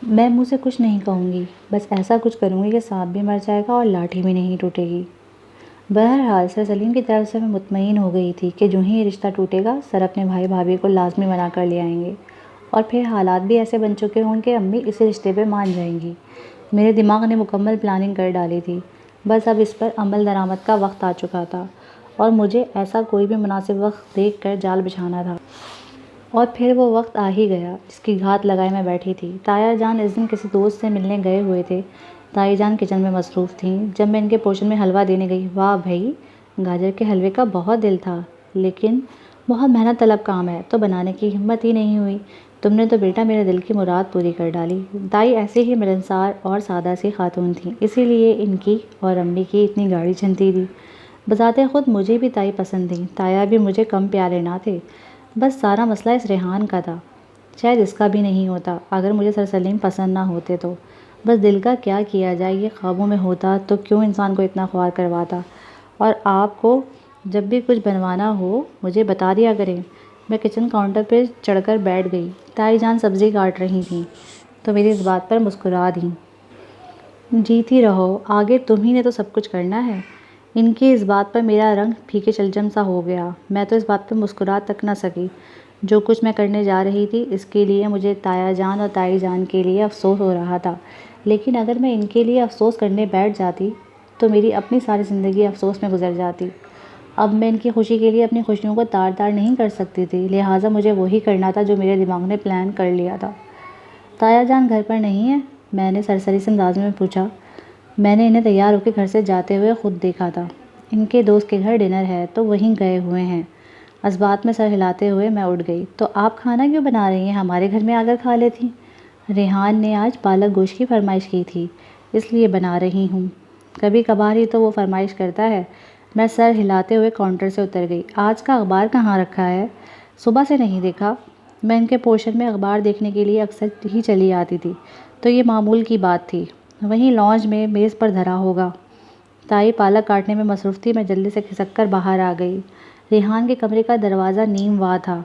میں منہ سے کچھ نہیں کہوں گی، بس ایسا کچھ کروں گی کہ سانپ بھی مر جائے گا اور لاٹھی بھی نہیں ٹوٹے گی۔ بہرحال سر سلیم کی طرف سے میں مطمئن ہو گئی تھی کہ جو ہی یہ رشتہ ٹوٹے گا سر اپنے بھائی بھابھی کو لازمی منا کر لے آئیں گے، اور پھر حالات بھی ایسے بن چکے ہوں کہ امی اسی رشتے پہ مان جائیں گی۔ میرے دماغ نے مکمل پلاننگ کر ڈالی تھی، بس اب اس پر عمل درآمد کا وقت آ چکا تھا اور مجھے ایسا کوئی بھی مناسب وقت دیکھ کر جال بچھانا تھا۔ اور پھر وہ وقت آ ہی گیا جس کی گھات لگائے میں بیٹھی تھی۔ تایا جان اس دن کسی دوست سے ملنے گئے ہوئے تھے۔ تائی جان کچن میں مصروف تھیں۔ جب میں ان کے پوشن میں حلوہ دینے گئی، واہ بھئی، گاجر کے حلوے کا بہت دل تھا، لیکن بہت محنت طلب کام ہے تو بنانے کی ہمت ہی نہیں ہوئی۔ تم نے تو بیٹا میرے دل کی مراد پوری کر ڈالی۔ تائی ایسے ہی ملنسار اور سادہ سی خاتون تھیں، اسی لیے ان کی اور امی کی اتنی گاڑی چنتی تھی۔ بذات خود مجھے بھی تائی پسند تھیں، تایا بھی مجھے کم پیارے نہ تھے، بس سارا مسئلہ اس ریحان کا تھا۔ شاید اس کا بھی نہیں ہوتا اگر مجھے سر سلیم پسند نہ ہوتے تو۔ بس دل کا کیا کیا جائے، یہ قابو میں ہوتا تو کیوں انسان کو اتنا خوار کرواتا۔ اور آپ کو جب بھی کچھ بنوانا ہو مجھے بتا دیا کریں۔ میں کچن کاؤنٹر پہ چڑھ کر بیٹھ گئی۔ تائی جان سبزی کاٹ رہی تھیں تو میری اس بات پر مسکرا دیں۔ جیتی رہو، آگے تم ہی نے تو سب کچھ کرنا ہے۔ ان کی اس بات پر میرا رنگ پھیکے شلجم سا ہو گیا۔ میں تو اس بات پر مسکرا تک نہ سکی۔ جو کچھ میں کرنے جا رہی تھی اس کے لیے مجھے تایا جان اور تائی جان کے لیے افسوس ہو رہا تھا، لیکن اگر میں ان کے لیے افسوس کرنے بیٹھ جاتی تو میری اپنی ساری زندگی افسوس میں گزر جاتی۔ اب میں ان کی خوشی کے لیے اپنی خوشیوں کو تار تار نہیں کر سکتی تھی، لہٰذا مجھے وہی کرنا تھا جو میرے دماغ نے پلان کر لیا تھا۔ تایا جان گھر پر نہیں ہیں؟ میں نے سرسری سے انداز میں پوچھا۔ میں نے انہیں تیار ہو کے گھر سے جاتے ہوئے خود دیکھا تھا۔ ان کے دوست کے گھر ڈنر ہے تو وہیں گئے ہوئے ہیں۔ اس بات میں سر ہلاتے ہوئے میں اٹھ گئی۔ تو آپ کھانا کیوں بنا رہی ہیں؟ ہمارے گھر میں آ کر کھا لیتی۔ ریحان نے آج پالک گوشت کی فرمائش کی تھی، اس لیے بنا رہی ہوں۔ کبھی کبھار ہی تو وہ فرمائش کرتا ہے۔ میں سر ہلاتے ہوئے کاؤنٹر سے اتر گئی۔ آج کا اخبار کہاں رکھا ہے؟ صبح سے نہیں دیکھا۔ میں ان کے پوشن میں اخبار دیکھنے کے لیے اکثر ہی چلی آتی تھی، تو یہ معمول کی بات تھی۔ وہیں لاؤنج میں میز پر دھرا ہوگا۔ تائی پالک کاٹنے میں مصروف تھی، میں جلدی سے کھسک کر باہر آ گئی۔ ریحان کے کمرے کا دروازہ نیم وا تھا۔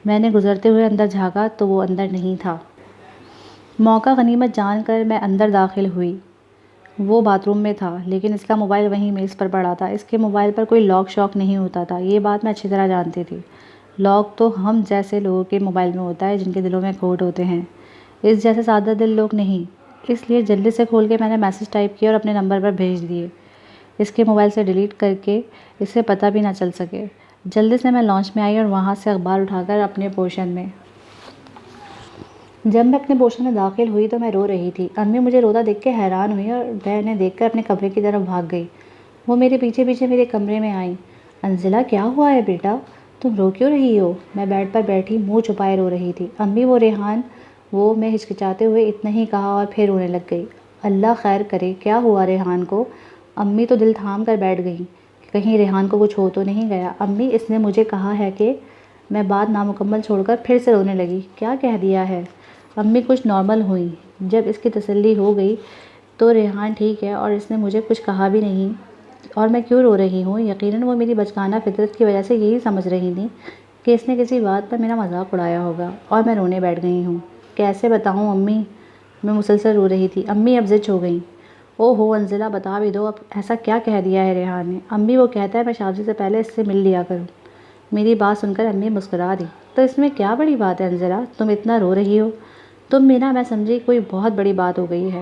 میں نے گزرتے ہوئے اندر جھانکا تو وہ اندر نہیں تھا۔ موقع غنیمت جان کر میں اندر داخل ہوئی۔ وہ باتھ روم میں تھا، لیکن اس کا موبائل وہیں میز پر پڑا تھا۔ اس کے موبائل پر کوئی لاک شاک نہیں ہوتا تھا، یہ بات میں اچھی طرح جانتی تھی۔ لاک تو ہم جیسے لوگوں کے موبائل میں ہوتا ہے جن کے دلوں میں کھوٹ ہوتے ہیں، اس جیسے سادہ دل لوگ نہیں۔ اس لیے جلدی سے کھول کے میں نے میسج ٹائپ کیا اور اپنے نمبر پر بھیج دیے، اس کے موبائل سے ڈیلیٹ کر کے اسے پتہ بھی نہ چل سکے۔ جلدی سے میں لاؤنج میں آئی اور وہاں سے اخبار اٹھا کر اپنے پوشن میں۔ جب میں اپنے پوشن میں داخل ہوئی تو میں رو رہی تھی۔ امی مجھے روتا دیکھ کے حیران ہوئی اور میں انہیں دیکھ کر اپنے کمرے کی طرف بھاگ گئی۔ وہ میرے پیچھے پیچھے میرے کمرے میں آئیں۔ انزلہ کیا ہوا ہے بیٹا؟ تم رو کیوں رہی ہو؟ میں بیڈ پر بیٹھی منہ چھپائے رو رہی تھی۔ امی وہ ریحان، وہ میں ہچکچاتے ہوئے اتنا ہی کہا اور پھر رونے لگ گئی۔ اللہ خیر کرے، کیا ہوا ریحان کو؟ امی تو دل تھام کر بیٹھ گئیں کہ کہیں ریحان کو کچھ ہو تو نہیں گیا۔ امی اس نے مجھے کہا ہے کہ میں بات نامکمل چھوڑ کر پھر سے رونے لگی۔ کیا کہہ دیا ہے؟ امی کچھ نارمل ہوئیں۔ جب اس کی تسلی ہو گئی تو ریحان ٹھیک ہے اور اس نے مجھے کچھ کہا بھی نہیں اور میں کیوں رو رہی ہوں؟ یقیناً وہ میری بچگانہ فطرت کی وجہ سے یہی سمجھ رہی تھیں کہ اس نے کسی بات پر میرا مذاق اڑایا ہوگا، اور میں رونے بیٹھ گئی ہوں۔ کیسے بتاؤں امی؟ میں مسلسل رو رہی تھی۔ امی اب زچ ہو گئیں۔ او ہو انزلہ، بتا بھی دو، اب ایسا کیا کہہ دیا ہے ریحان نے؟ امی وہ کہتا ہے میں شادی سے پہلے اس سے مل لیا کروں۔ میری بات سن کر امی مسکرا دی۔ تو اس میں کیا بڑی بات ہے انزلہ، تم اتنا رو رہی ہو؟ تم بنا میں سمجھی کوئی بہت بڑی بات ہو گئی ہے۔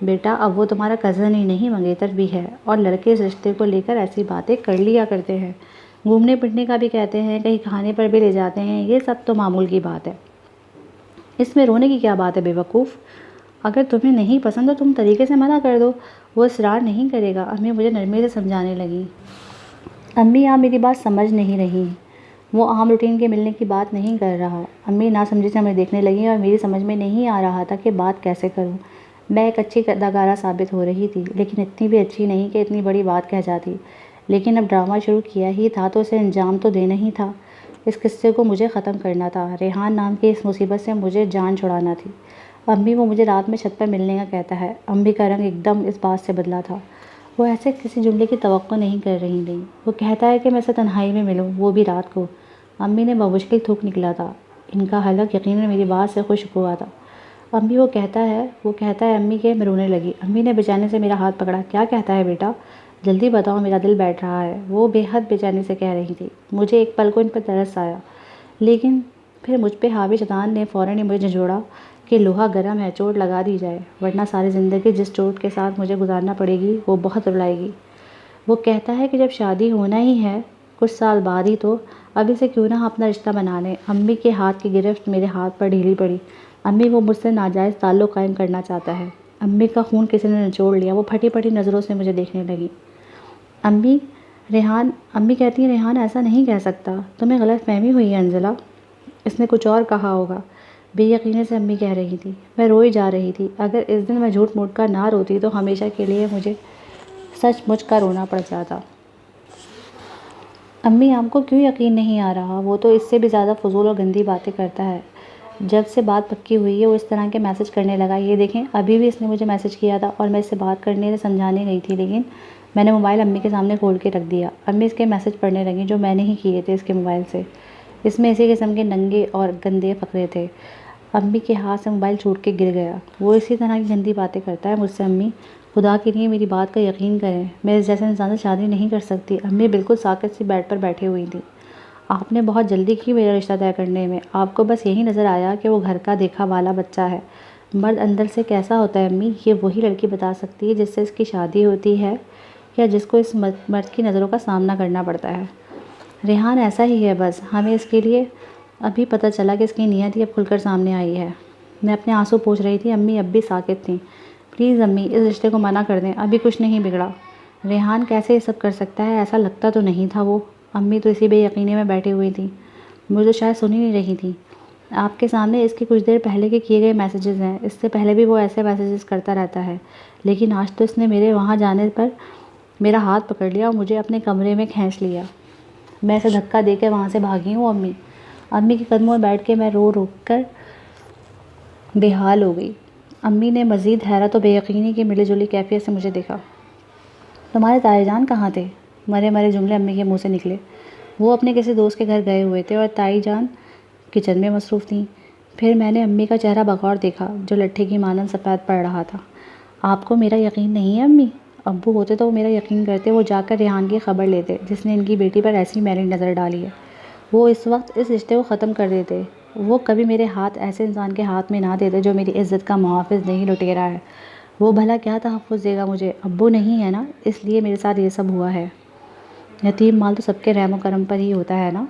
بیٹا اب وہ تمہارا کزن ہی نہیں منگیتر بھی ہے، اور لڑکے اس رشتے کو لے کر ایسی باتیں کر لیا کرتے ہیں، گھومنے پھرنے کا بھی کہتے ہیں، کہیں کھانے پر بھی لے جاتے ہیں، یہ سب تو معمول کی بات ہے۔ اس میں رونے کی کیا بات ہے بے وقوف؟ اگر تمہیں نہیں پسند تو تم طریقے سے منع کر دو، وہ اصرار نہیں کرے گا۔ امی مجھے نرمی سے سمجھانے لگیں۔ امی آپ میری بات سمجھ نہیں رہی، وہ عام روٹین کے ملنے کی بات نہیں کر رہا۔ امی ناسمجھی سے ہمیں دیکھنے لگیں اور میری سمجھ میں نہیں آ رہا تھا کہ بات کیسے کروں۔ میں ایک اچھی اداکارہ ثابت ہو رہی تھی، لیکن اتنی بھی اچھی نہیں کہ اتنی بڑی بات کہہ جاتی۔ لیکن اب ڈرامہ شروع کیا ہی تھا تو اسے انجام تو دینا ہی تھا۔ اس قصے کو مجھے ختم کرنا تھا، ریحان نام کی اس مصیبت سے مجھے جان چھڑانا تھی۔ امی وہ مجھے رات میں چھت پر ملنے کا کہتا ہے۔ امی کا رنگ ایک دم اس بات سے بدلا تھا۔ وہ ایسے کسی جملے کی توقع نہیں کر رہی تھیں۔ وہ کہتا ہے کہ میں اسے تنہائی میں ملوں، وہ بھی رات کو۔ امی نے بمشکل تھوک نکلا تھا۔ ان کا حلق یقیناً میری بات سے خشک ہوا تھا۔ امی وہ کہتا ہے امی کہ میں رونے لگی۔ امی نے بے چینی سے میرا ہاتھ پکڑا۔ کیا کہتا ہے بیٹا؟ جلدی بتاؤ، میرا دل بیٹھ رہا ہے، وہ بے حد بے چینی سے کہہ رہی تھی۔ مجھے ایک پل کو ان پر ترس آیا، لیکن پھر مجھ پہ حاوی شیطان نے فوراً ہی مجھے جھنجھوڑا کہ لوہا گرم ہے، چوٹ لگا دی جائے، ورنہ ساری زندگی جس چوٹ کے ساتھ مجھے گزارنا پڑے گی وہ بہت رلائے گی۔ وہ کہتا ہے کہ جب شادی ہونا ہی ہے کچھ سال بعد ہی تو ابھی سے کیوں نہ اپنا رشتہ بنا لیں۔ امی کے ہاتھ کی گرفت میرے ہاتھ پر ڈھیلی پڑی۔ امی وہ مجھ سے ناجائز تعلق قائم کرنا چاہتا ہے۔ امی کا خون کسی نے نچوڑ لیا۔ وہ پھٹی پھٹی نظروں سے مجھے دیکھنے لگی۔ امی کہتی ہیں ریحان ایسا نہیں کہہ سکتا، تمہیں غلط فہمی ہوئی ہے انزلہ، اس نے کچھ اور کہا ہوگا، بے یقینی سے امی کہہ رہی تھی۔ میں روئی جا رہی تھی۔ اگر اس دن میں جھوٹ موٹ کر نہ روتی تو ہمیشہ کے لیے مجھے سچ مچ کا رونا پڑ جاتا۔ امی آپ کو کیوں یقین نہیں آ رہا؟ وہ تو اس سے بھی زیادہ فضول اور گندی باتیں کرتا ہے۔ جب سے بات پکی ہوئی ہے وہ اس طرح کے میسج کرنے لگا۔ یہ دیکھیں ابھی بھی اس نے مجھے میسج کیا تھا اور میں اس سے بات کرنے سمجھانے گئی تھی، لیکن میں نے موبائل امی کے سامنے کھول کے رکھ دیا۔ امی اس کے میسج پڑھنے لگیں جو میں نے ہی کیے تھے اس کے موبائل سے۔ اس میں اسی قسم کے ننگے اور گندے فقرے تھے۔ امی کے ہاتھ سے موبائل چھوٹ کے گر گیا۔ وہ اسی طرح کی گندی باتیں کرتا ہے مجھ سے۔ امی خدا کے لیے میری بات کا یقین کریں، میں اس جیسے انسان سے شادی نہیں کر سکتی۔ امی بالکل ساکت سی بیڈ پر بیٹھی ہوئی تھی۔ آپ نے بہت جلدی کی میرا رشتہ طے کرنے میں، آپ کو بس یہی نظر آیا کہ وہ گھر کا دیکھا والا بچہ ہے۔ مرد اندر سے کیسا ہوتا ہے امی، یہ وہی لڑکی بتا سکتی ہے جس سے اس کی شادی ہوتی ہے یا جس کو اس مرد کی نظروں کا سامنا کرنا پڑتا ہے۔ ریحان ایسا ہی ہے بس، ہمیں اس کے لیے ابھی پتہ چلا کہ اس کی نیت ہی اب کھل کر سامنے آئی ہے۔ میں اپنے آنسو پوچھ رہی تھی۔ امی اب بھی ساکت تھیں۔ پلیز امی اس رشتے کو منع کر دیں، ابھی کچھ نہیں بگڑا۔ ریحان کیسے یہ سب کر سکتا ہے؟ ایسا لگتا تو نہیں تھا وہ۔ امی تو اسی بے یقینی میں بیٹھی ہوئی تھی، مجھے تو شاید سن ہی نہیں رہی تھی۔ آپ کے سامنے اس کے کچھ دیر پہلے کے کیے گئے میسیجز ہیں، اس سے پہلے بھی وہ ایسے میسیجز کرتا رہتا ہے، لیکن آج تو اس نے میرے وہاں جانے پر میرا ہاتھ پکڑ لیا اور مجھے اپنے کمرے میں کھینچ لیا۔ میں اسے دھکا دے کے وہاں سے بھاگی ہوں۔ امی کے قدموں میں بیٹھ کے میں رو رو کر بے حال ہو گئی۔ امی نے مزید حیرت و بے یقینی کی ملی جلی کیفیت سے مجھے دیکھا۔ تمہارے تائی جان کہاں تھے؟ مرے مرے جملے امی کے منہ سے نکلے۔ وہ اپنے کسی دوست کے گھر گئے ہوئے تھے اور تائی جان کچن میں مصروف تھیں۔ پھر میں نے امی کا چہرہ بغور دیکھا جو لٹھے کی مانند سفید پڑ رہا تھا۔ آپ کو میرا یقین نہیں ہے امی؟ ابو ہوتے تو وہ میرا یقین کرتے، وہ جا کر ریحان کی خبر لیتے جس نے ان کی بیٹی پر ایسی میلی نظر ڈالی ہے۔ وہ اس وقت اس رشتے کو ختم کر دیتے۔ وہ کبھی میرے ہاتھ ایسے انسان کے ہاتھ میں نہ دیتے جو میری عزت کا محافظ نہیں، لٹیرا ہے۔ وہ بھلا کیا تحفظ دے گا مجھے؟ ابو نہیں ہے نا، اس لیے میرے ساتھ یہ سب ہوا ہے۔ یتیم مال تو سب کے رحم و کرم پر ہی ہوتا ہے نا۔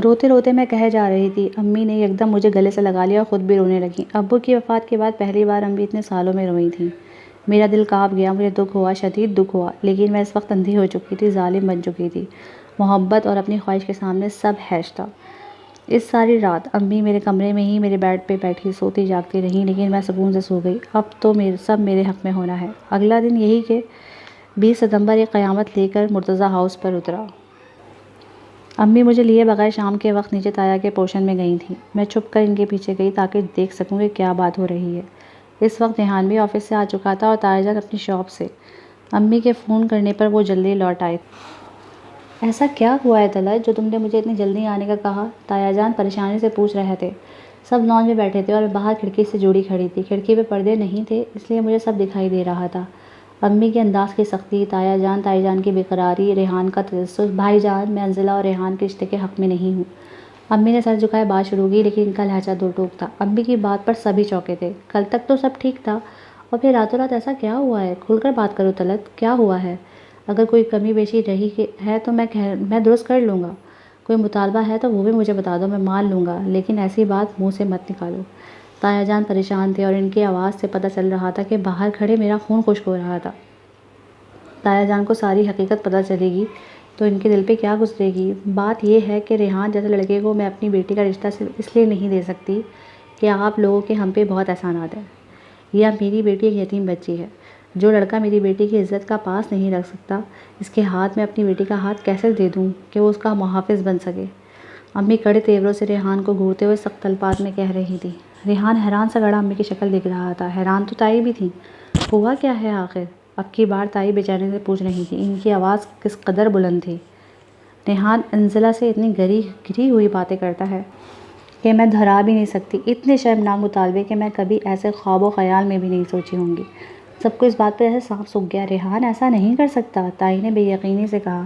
روتے روتے میں کہہ جا رہی تھی۔ امی نے یکدم مجھے گلے سے لگا لیا اور خود بھی رونے لگی۔ ابو کی وفات کے بعد پہلی بار امی اتنے سالوں میں روئی تھیں۔ میرا دل کانپ گیا، مجھے دکھ ہوا، شدید دکھ ہوا، لیکن میں اس وقت اندھی ہو چکی تھی، ظالم بن چکی تھی۔ محبت اور اپنی خواہش کے سامنے سب ہیش تھا۔ اس ساری رات امی میرے کمرے میں ہی میرے بیڈ پہ بیٹھی سوتی جاگتی رہیں، لیکن میں سکون سے سو گئی۔ اب تو سب میرے حق میں ہونا ہے۔ اگلا دن یہی کہ 20 ستمبر ایک قیامت لے کر مرتضیٰ ہاؤس پر اترا۔ امی مجھے لیے بغیر شام کے وقت نیچے تایا کے پورشن میں گئی تھیں۔ میں چھپ کر ان کے پیچھے گئی تاکہ دیکھ سکوں کہ کیا بات ہو رہی ہے۔ اس وقت ریحان بھی آفس سے آ چکا تھا اور تایا جان اپنی شاپ سے۔ امی کے فون کرنے پر وہ جلدی لوٹ آئے۔ ایسا کیا ہوا ہے طلعت جو تم نے مجھے اتنی جلدی آنے کا کہا؟ تایا جان پریشانی سے پوچھ رہے تھے۔ سب لانج میں بیٹھے تھے اور میں باہر کھڑکی سے جڑی کھڑی تھی۔ کھڑکی پہ پردے نہیں تھے اس لیے مجھے سب دکھائی دے رہا تھا۔ امی کے انداز کی سختی، تائی جان کی بےقراری، ریحان کا تجسس۔ بھائی جان، میں انزلہ اور ریحان کے رشتے کے حق میں نہیں ہوں۔ امی نے سر جھکائے بات شروع کی، لیکن ان کا لہجہ دو ٹوک تھا۔ امی کی بات پر سبھی چونکے تھے۔ کل تک تو سب ٹھیک تھا اور پھر راتوں رات ایسا کیا ہوا ہے؟ کھل کر بات کرو طلعت، کیا ہوا ہے؟ اگر کوئی کمی بیشی رہی ہے تو میں درست کر لوں گا۔ کوئی مطالبہ ہے تو وہ بھی مجھے بتا دو، میں مان لوں گا، لیکن ایسی بات منہ سے مت نکالو۔ تایا جان پریشان تھے اور ان کی آواز سے پتہ چل رہا تھا کہ باہر کھڑے میرا خون خشک ہو رہا تھا۔ تایا جان کو ساری حقیقت پتہ چلے گی تو ان کے دل پہ کیا گزرے گی؟ بات یہ ہے کہ ریحان جیسے لڑکے کو میں اپنی بیٹی کا رشتہ صرف اس لیے نہیں دے سکتی کہ آپ لوگوں کے ہم پہ بہت احسانات ہیں، یا میری بیٹی ایک یتیم بچی ہے۔ جو لڑکا میری بیٹی کی عزت کا پاس نہیں رکھ سکتا، اس کے ہاتھ میں اپنی بیٹی کا ہاتھ کیسے دے دوں کہ وہ اس کا محافظ بن سکے؟ امی کڑے تیوروں سے ریحان کو گھورتے ہوئے سخت الفاظ میں کہہ رہی تھی۔ ریحان حیران سا گڑا امی کی شکل دیکھ رہا تھا۔ حیران تو تائی بھی تھی۔ ہوا کیا ہے آخر؟ اب کی بار تائی بے چینی سے پوچھ رہی تھی۔ ان کی آواز کس قدر بلند تھی۔ ریحان انزلہ سے اتنی گری ہوئی باتیں کرتا ہے۔ کہ میں دہرا بھی نہیں سکتی، اتنے شرمناک مطالبے کہ میں کبھی ایسے خواب و خیال میں بھی نہیں سوچی ہوں گی۔ سب کو اس بات پر ایسے سانپ سوکھ گیا۔ ریحان ایسا نہیں کر سکتا، تائی نے بے یقینی سے کہا۔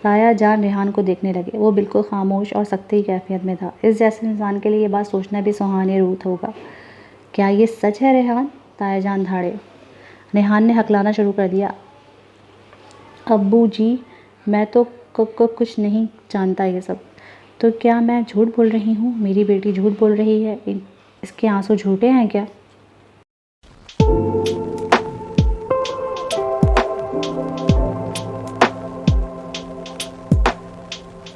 تایا جان ریحان کو دیکھنے لگے۔ وہ بالکل خاموش اور سختی کی کیفیت میں تھا۔ اس جیسے انسان کے لیے یہ بات سوچنا بھی سوہانی روت ہوگا۔ کیا یہ سچ ہے ریحان؟ تایا جان دھاڑے۔ ریحان نے ہکلانا شروع کر دیا۔ ابو جی، میں تو کچھ نہیں جانتا یہ سب۔ تو کیا میں جھوٹ بول رہی ہوں؟ میری بیٹی جھوٹ بول رہی ہے؟ اس کے آنسو جھوٹے ہیں کیا؟